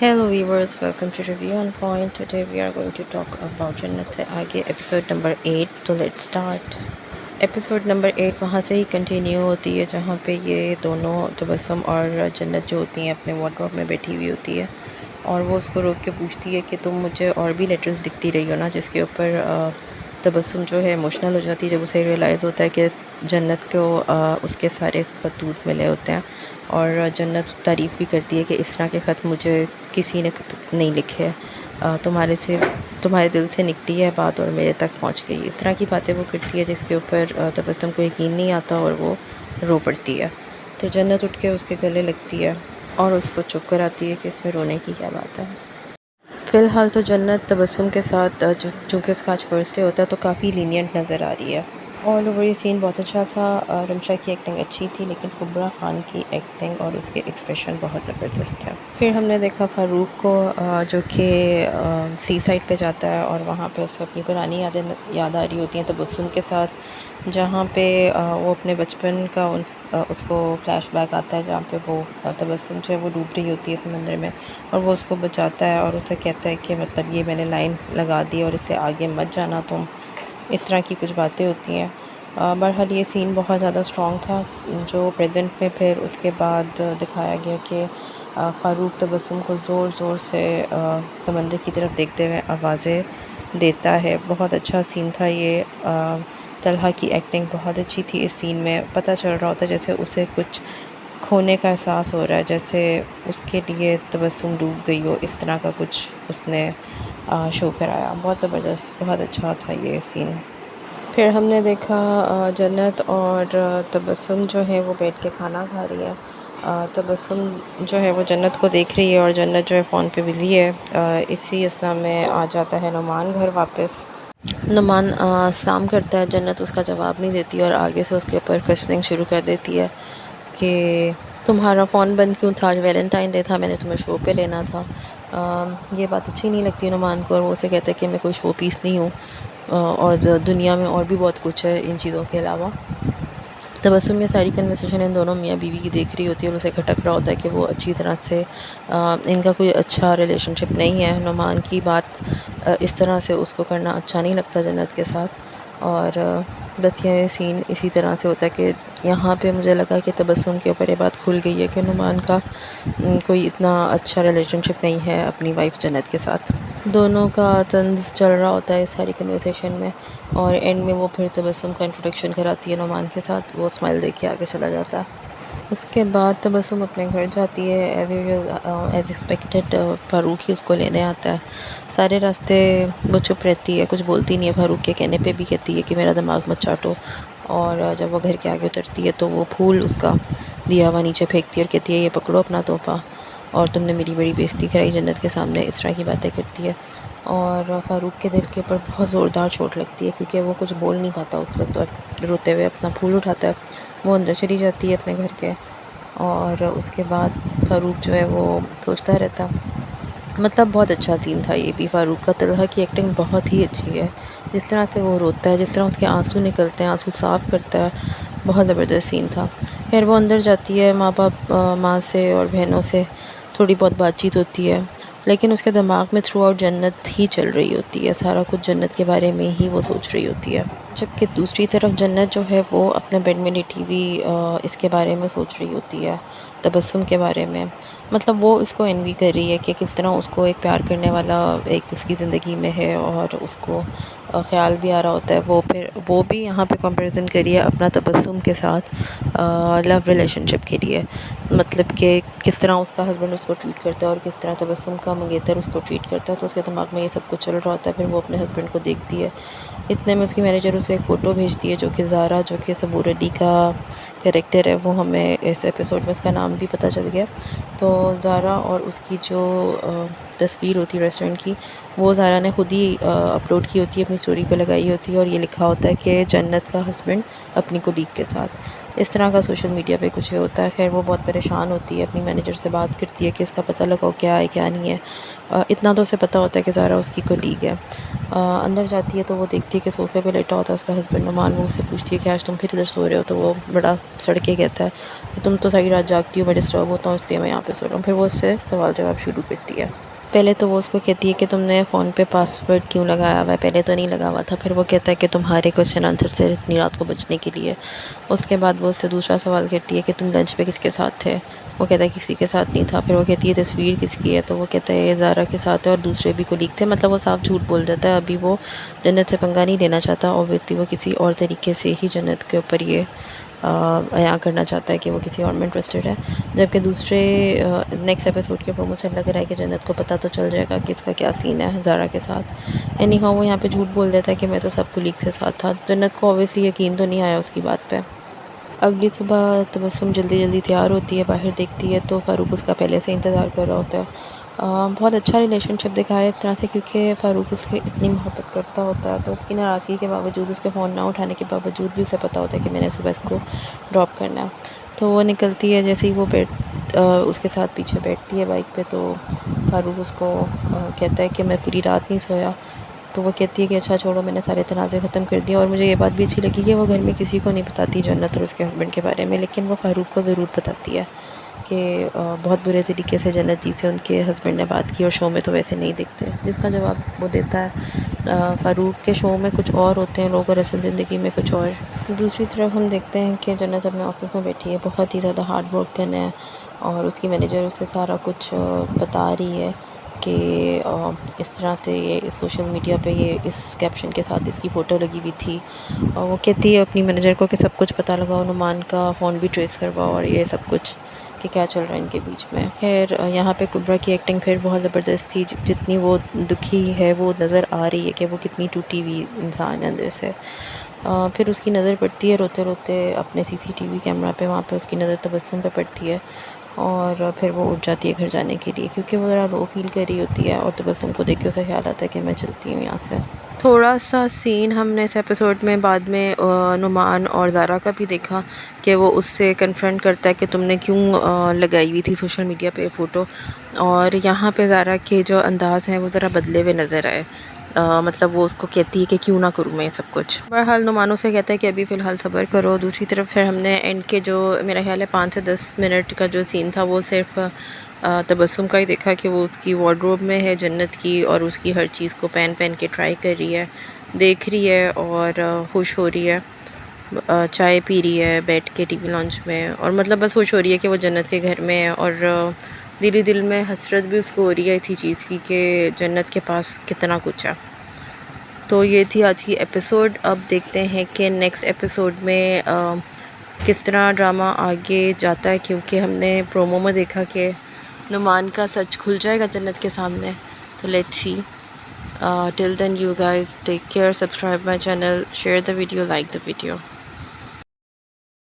Hello viewers, welcome to Review on Point. Today we are going to talk about जन्नत से आगे episode number 8. तो let's start. Episode number 8 वहाँ से ही continue होती है जहाँ पे ये दोनों तबस्सुम और जन्नत जो होती हैं अपने वार्डरोब में बैठी हुई होती है और वो उसको रोक के पूछती है कि तुम मुझे और भी लेटर्स लिखती रही हो ना, जिसके ऊपर तबस्सुम जो है इमोशनल हो जाती है जब उसे रियलाइज़ होता है कि जन्नत को उसके सारे खतूत मिले होते हैं और जन्नत तारीफ़ भी करती है कि इस तरह के ख़त मुझे किसी ने नहीं लिखे हैं, तुम्हारे दिल से निकली है बात और मेरे तक पहुंच गई। इस तरह की बातें वो करती है जिसके ऊपर तबस्सुम को यकीन नहीं आता और वो रो पड़ती है। तो जन्नत उठ के उसके गले लगती है और उसको चुप कराती है कि इसमें रोने की क्या बात है। फ़िलहाल तो जन्नत तबस्सुम के साथ चूँकि उसका आज फर्स्ट डे होता है तो काफ़ी लीनियंट नज़र आ रही है। ऑल ओवर ये सीन बहुत अच्छा था। रमशा की एक्टिंग अच्छी थी लेकिन कुबरा खान की एक्टिंग और उसके एक्सप्रेशन बहुत ज़बरदस्त थे। फिर हमने देखा फ़ारूक को जो कि सी साइड पे जाता है और वहाँ पे उसे अपनी पुरानी याद आ रही होती हैं तबस्सुम के साथ, जहाँ पे वो अपने बचपन का उसको फ्लैशबैक आता है जहाँ पे वो तबस्सुम जो है वो डूब रही होती है समंदर में और वो उसको बचाता है और उसे कहता है कि मतलब ये मैंने लाइन लगा दी और इससे आगे मत जाना तुम, इस तरह की कुछ बातें होती हैं। बहरहाल ये सीन बहुत ज़्यादा स्ट्रॉन्ग था जो प्रेजेंट में फिर उसके बाद दिखाया गया कि फ़ारूक तबस्सुम को ज़ोर ज़ोर से समंदर की तरफ देखते हुए आवाज़ें देता है। बहुत अच्छा सीन था ये। तलहा की एक्टिंग बहुत अच्छी थी इस सीन में। पता चल रहा होता जैसे उसे कुछ खोने का एहसास हो रहा है, जैसे उसके लिए तबस्सुम डूब गई हो, इस तरह का कुछ उसने शो कराया। बहुत ज़बरदस्त, बहुत अच्छा था ये सीन। फिर हमने देखा जन्नत और तबस्सुम जो है वो बैठ के खाना खा रही है। तबस्सुम जो है वो जन्नत को देख रही है और जन्नत जो है फ़ोन पे बिज़ी है। इसी असना में आ जाता है नुमान घर वापस। नुमान सलाम करता है, जन्नत उसका जवाब नहीं देती और आगे से उसके ऊपर क्वेश्चनिंग शुरू कर देती है कि तुम्हारा फ़ोन बंद क्यों था, आज वैलेंटाइन डे था, मैंने तुम्हें शो पे लेना था। ये बात अच्छी नहीं लगती नुमान को और वो उसे कहता है कि मैं कोई शो पीस नहीं हूँ और दुनिया में और भी बहुत कुछ है इन चीज़ों के अलावा। तबस्सुम में सारी कन्वर्सेशन इन दोनों मियाँ बीवी की देख रही होती है और उसे खटक रहा होता है कि वो अच्छी तरह से इनका कोई अच्छा रिलेशनशिप नहीं है। नुमान की बात इस तरह से उसको करना अच्छा नहीं लगता जन्नत के साथ। और बस ये सीन इसी तरह से होता है कि यहाँ पे मुझे लगा कि तबस्सुम के ऊपर ये बात खुल गई है कि नुमान का कोई इतना अच्छा रिलेशनशिप नहीं है अपनी वाइफ जन्नत के साथ। दोनों का तंज़ चल रहा होता है इस सारी कन्वर्सेशन में और एंड में वो फिर तबस्सुम का इंट्रोडक्शन कराती है नुमान के साथ। वो स्माइल देके आगे चला जाता है। उसके बाद तबस्सुम अपने घर जाती है as usual, as expected. Farooq ही उसको लेने आता है। सारे रास्ते वो चुप रहती है, कुछ बोलती नहीं है। फ़ारूक के कहने पे भी कहती है कि मेरा दिमाग मत चाटो। और जब वो घर के आगे उतरती है तो वो फूल उसका दिया हुआ नीचे फेंकती है और कहती है ये पकड़ो अपना तोहफ़ा और तुमने मेरी बड़ी बेइज्जती कराई जन्नत के सामने, इस तरह की बातें करती है। और फ़ारूक के दिल के ऊपर बहुत ज़ोरदार चोट लगती है क्योंकि वो कुछ बोल नहीं पाता उस वक्त और रोते हुए अपना फूल उठाता है। वो अंदर चली जाती है अपने घर के और उसके बाद फ़ारूक जो है वो सोचता रहता। मतलब बहुत अच्छा सीन था ये भी फ़ारूक का। तलहा की एक्टिंग बहुत ही अच्छी है, जिस तरह से वो रोता है, जिस तरह उसके आंसू निकलते हैं, आंसू साफ़ करता है, बहुत ज़बरदस्त सीन था। खैर वो अंदर जाती है, माँ से और बहनों से थोड़ी बहुत बातचीत होती है लेकिन उसके दिमाग में थ्रू आउट जन्नत ही चल रही होती है, सारा कुछ जन्नत के बारे में ही वो सोच रही होती है। जबकि दूसरी तरफ जन्नत जो है वो अपने बेड में लेटी हुई इसके बारे में सोच रही होती है, तबस्सुम के बारे में। मतलब वो इसको एनवी कर रही है कि किस तरह उसको एक प्यार करने वाला एक उसकी ज़िंदगी में है और उसको ख़्याल भी आ रहा होता है। वो भी यहाँ पे कंपैरिजन करिए अपना तबस्सुम के साथ लव रिलेशनशिप के लिए, मतलब कि किस तरह उसका हस्बैंड उसको ट्रीट करता है और किस तरह तबस्सुम का मंगेतर उसको ट्रीट करता है। तो उसके दिमाग में ये सब कुछ चल रहा होता है। फिर वो अपने हस्बैंड को देखती है, इतने में उसकी मैनेजर उसे एक फ़ोटो भेजती है जो कि ज़ारा, जो कि सबूर अली का कैरेक्टर है, वो हमें इस एपिसोड में उसका नाम भी पता चल गया। तो ज़ारा और उसकी जो तस्वीर होती है रेस्टोरेंट की, वो ज़ारा ने खुद ही अपलोड की होती है, अपनी स्टोरी पे लगाई होती है और ये लिखा होता है कि जन्नत का हस्बैंड अपनी कोलीग के साथ। इस तरह का सोशल मीडिया पे कुछ होता है। खैर वो बहुत परेशान होती है, अपनी मैनेजर से बात करती है कि इसका पता लगाओ क्या है क्या नहीं है। इतना तो उसे पता होता है कि ज़ारा उसकी कोलीग है। अंदर जाती है तो वो देखती है कि सोफ़े पे लेटा होता है उसका हस्बैंड नुमान। वो उससे पूछती है कि आज तुम फिर इधर सो रहे हो? तो वो बड़ा सड़के कहता है कि तुम तो सारी रात जागती हो, मैं डिस्टर्ब होता हूँ इसलिए मैं यहाँ पे सो रहा हूँ। फिर वो उससे सवाल जवाब शुरू करती है। पहले तो वो उसको कहती है कि तुमने फ़ोन पे पासवर्ड क्यों लगाया हुआ है? पहले तो नहीं लगा हुआ था। फिर वो कहता है कि तुम्हारे क्वेश्चन आंसर से इतनी रात को बचने के लिए। उसके बाद वो उससे दूसरा सवाल करती है कि तुम लंच पे किसके साथ थे? वो कहता है किसी के साथ नहीं था। फिर वो कहती है तस्वीर किसकी है? तो वो कहता है ये ज़ारा के साथ है और दूसरे भी कोलीग थे। मतलब वो साफ झूठ बोल जाता है। अभी वो जन्नत से पंगा नहीं लेना चाहता। ऑब्वियसली वो किसी और तरीके से ही जन्नत के ऊपर ये बयां करना चाहता है कि वो किसी और में इंटरेस्टेड है। जबकि दूसरे नेक्स्ट एपिसोड के प्रोमो से लग रहा है कि जन्नत को पता तो चल जाएगा कि इसका क्या सीन है ज़ारा के साथ। एनी हाउ वो यहाँ पे झूठ बोल देता है कि मैं तो सब कुलीग के साथ था। जन्नत को ऑब्वियसली यकीन तो नहीं आया उसकी बात पे। अगली सुबह तबस्सुम जल्दी जल्दी तैयार होती है, बाहर देखती है तो फ़ारूक उसका पहले से इंतज़ार कर रहा होता है। बहुत अच्छा रिलेशनशिप दिखाया है इस तरह से, क्योंकि फ़ारूक उससे इतनी मोहब्बत करता होता है तो उसकी नाराज़गी के बावजूद, उसके फ़ोन ना उठाने के बावजूद भी उसे पता होता है कि मैंने सुबह इसको ड्रॉप करना है। तो वो निकलती है, जैसे ही वो उसके साथ पीछे बैठती है बाइक पे तो फ़ारूक उसको कहता है कि मैं पूरी रात नहीं सोया। तो वो कहती है कि अच्छा छोड़ो, मैंने सारे तनाज़े ख़त्म कर दिए। और मुझे ये बात भी अच्छी लगी कि वो घर में किसी को नहीं बताती जन्नत और उसके हस्बैंड के बारे में, लेकिन वो फ़ारूक को ज़रूर बताती है कि बहुत बुरे तरीके से जन्नत जी से उनके हस्बैंड ने बात की और शो में तो वैसे नहीं दिखते। जिसका जवाब वो देता है फ़ारूक के शो में कुछ और होते हैं लोग और असल ज़िंदगी में कुछ और। दूसरी तरफ हम देखते हैं कि जन्नत अपने ऑफ़िस में बैठी है, बहुत ही ज़्यादा हार्ड वर्क करना है और उसकी मैनेजर उसे सारा कुछ बता रही है कि इस तरह से ये सोशल मीडिया पे ये इस कैप्शन के साथ इसकी फ़ोटो लगी हुई थी। और वो कहती है अपनी मैनेजर को कि सब कुछ पता लगाओ, नुमान का फ़ोन भी ट्रेस करवाओ और ये सब कुछ कि क्या चल रहा है इनके बीच में। खैर यहाँ पे कुबरा की एक्टिंग फिर बहुत ज़बरदस्त थी। जितनी वो दुखी है वो नज़र आ रही है कि वो कितनी टूटी हुई इंसान है अंदर से। फिर उसकी नज़र पड़ती है रोते रोते अपने सीसीटीवी कैमरा पे, वहाँ पे उसकी नज़र तबस्सुम पे पड़ती है और फिर वो उठ जाती है घर जाने के लिए, क्योंकि वो ज़रा लो फील कर रही होती है और तबस्सुम को देख के उसे ख्याल आता है कि मैं चलती हूँ यहाँ से। थोड़ा सा सीन हमने इस एपिसोड में बाद में नुमान और ज़ारा का भी देखा कि वो उससे कन्फ्रंट करता है कि तुमने क्यों लगाई हुई थी सोशल मीडिया पे फ़ोटो। और यहाँ पे ज़ारा के जो अंदाज़ हैं वो ज़रा बदले हुए नज़र आए। मतलब वो उसको कहती है कि क्यों ना करूँ मैं ये सब कुछ। बहरहाल नुमानों से कहता है कि अभी फ़िलहाल सब्र करो। दूसरी तरफ फिर हमने एंड के जो मेरा ख्याल है 5 से 10 मिनट का जो सीन था वो सिर्फ तबस्सुम का ही देखा कि वो उसकी वार्डरोब में है जन्नत की और उसकी हर चीज़ को पहन के ट्राई कर रही है, देख रही है और खुश हो रही है। चाय पी रही है बैठ के टीवी लॉन्च में और मतलब बस खुश हो रही है कि वो जन्नत के घर में है। और दिल में हसरत भी उसको हो रही है इसी चीज़ की कि जन्नत के पास कितना कुछ है। तो ये थी आज की एपिसोड। अब देखते हैं कि नेक्स्ट एपिसोड में किस तरह ड्रामा आगे जाता है, क्योंकि हमने प्रोमो में देखा कि नुमान का सच खुल जाएगा जन्नत के सामने। तो let's see. Till then you guys take care, subscribe my channel, share the video, like the video.